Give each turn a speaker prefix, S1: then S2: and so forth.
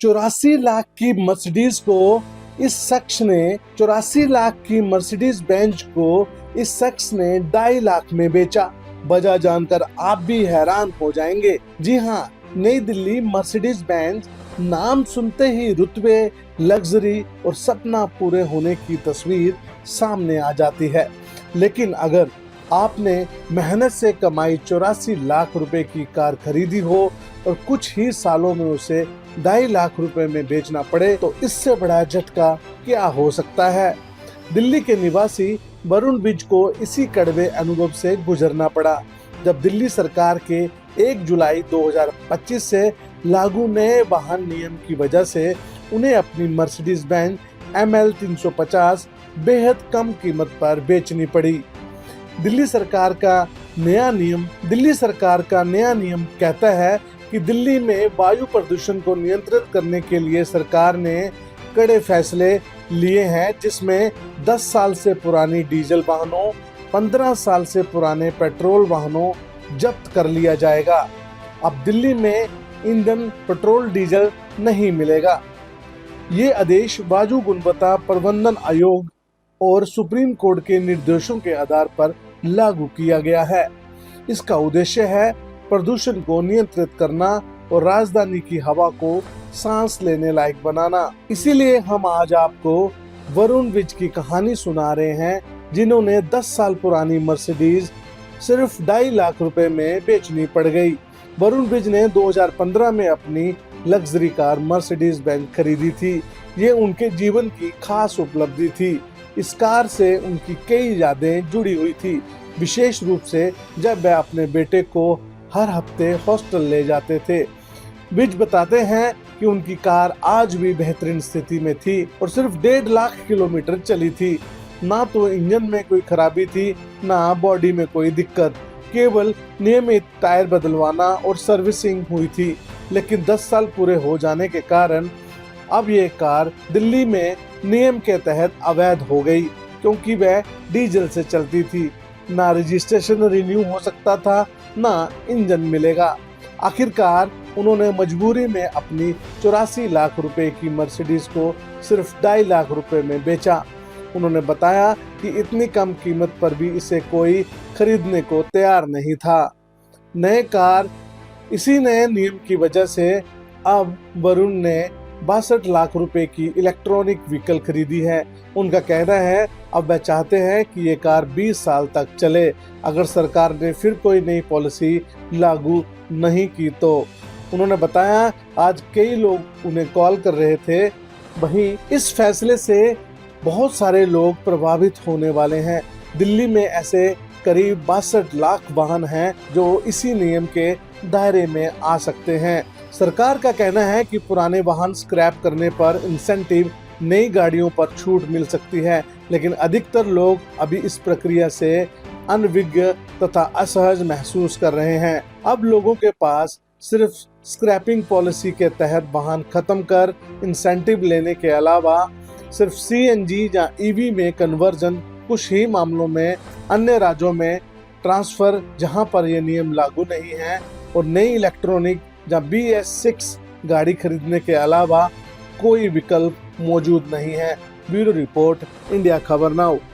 S1: 84 लाख की मर्सिडीज को इस शख्स ने 84 लाख की मर्सिडीज बेंज को इस शख्स ने 2.5 लाख में बेचा। वजह जानकर आप भी हैरान हो जाएंगे। जी हाँ, नई दिल्ली मर्सिडीज बेंज नाम सुनते ही रुतबे, लग्जरी और सपना पूरे होने की तस्वीर सामने आ जाती है। लेकिन अगर आपने मेहनत से कमाई 84 लाख रुपए की कार खरीदी हो और कुछ ही सालों में उसे 2.5 लाख रुपए में बेचना पड़े, तो इससे बड़ा झटका क्या हो सकता है। दिल्ली के निवासी वरुण विज को इसी कड़वे अनुभव से गुजरना पड़ा, जब दिल्ली सरकार के 1 जुलाई 2025 से लागू नए वाहन नियम की वजह से उन्हें अपनी मर्सिडीज बेंज ML 350 बेहद कम कीमत पर बेचनी पड़ी। दिल्ली सरकार का नया नियम कहता है कि दिल्ली में वायु प्रदूषण को नियंत्रित करने के लिए सरकार ने कड़े फैसले लिए हैं, जिसमें 10 साल से पुरानी डीजल वाहनों, 15 साल से पुराने पेट्रोल वाहनों जब्त कर लिया जाएगा। अब दिल्ली में ईंधन पेट्रोल डीजल नहीं मिलेगा। ये आदेश वायु गुणवत्ता प्रबंधन आयोग और सुप्रीम कोर्ट के निर्देशों के आधार पर लागू किया गया है। इसका उद्देश्य है प्रदूषण को नियंत्रित करना और राजधानी की हवा को सांस लेने लायक बनाना। इसीलिए हम आज आपको वरुण विज की कहानी सुना रहे हैं, जिन्होंने 10 साल पुरानी मर्सिडीज सिर्फ 2.5 लाख रुपए में बेचनी पड़ गई। वरुण विज ने 2015 में अपनी लग्जरी कार मर्सिडीज बेंज खरीदी थी। ये उनके जीवन की खास उपलब्धि थी। इस कार से उनकी कई यादें जुड़ी हुई थी, विशेष रूप से जब वह अपने बेटे को हर हफ्ते हॉस्टल ले जाते थे। विज बताते हैं कि उनकी कार आज भी बेहतरीन स्थिति में थी और सिर्फ 1.5 लाख किलोमीटर चली थी। ना तो इंजन में कोई खराबी थी, ना बॉडी में कोई दिक्कत, केवल नियमित टायर बदलवाना और सर्विसिंग हुई थी। लेकिन 10 साल पूरे हो जाने के कारण अब ये कार दिल्ली में नियम के तहत अवैध हो गई, क्योंकि वह डीजल से चलती थी। ना रजिस्ट्रेशन रिन्यू हो सकता था, ना इंजन मिलेगा। आखिरकार उन्होंने मजबूरी में अपनी 84 लाख रुपए की मर्सिडीज को सिर्फ 2.5 लाख रुपए में बेचा। उन्होंने बताया कि इतनी कम कीमत पर भी इसे कोई खरीदने को तैयार नहीं था। इसी नए नियम की वजह से अब वरुण ने 62 लाख रुपए की इलेक्ट्रॉनिक व्हीकल खरीदी है। उनका कहना है अब वह चाहते हैं कि ये कार 20 साल तक चले, अगर सरकार ने फिर कोई नई पॉलिसी लागू नहीं की तो। उन्होंने बताया आज कई लोग उन्हें कॉल कर रहे थे। वहीं इस फैसले से बहुत सारे लोग प्रभावित होने वाले हैं। दिल्ली में ऐसे करीब 62 लाख वाहन हैं जो इसी नियम के दायरे में आ सकते हैं। सरकार का कहना है कि पुराने वाहन स्क्रैप करने पर इंसेंटिव, नई गाड़ियों पर छूट मिल सकती है, लेकिन अधिकतर लोग अभी इस प्रक्रिया से अनभिज्ञ तथा असहज महसूस कर रहे हैं। अब लोगों के पास सिर्फ स्क्रैपिंग पॉलिसी के तहत वाहन खत्म कर इंसेंटिव लेने के अलावा सिर्फ CNG या EV में कन्वर्जन, कुछ ही मामलों में अन्य राज्यों में ट्रांसफर जहां पर ये नियम लागू नहीं है, और नई इलेक्ट्रॉनिक या BS6 गाड़ी खरीदने के अलावा कोई विकल्प मौजूद नहीं है। ब्यूरो रिपोर्ट, इंडिया खबर नाउ।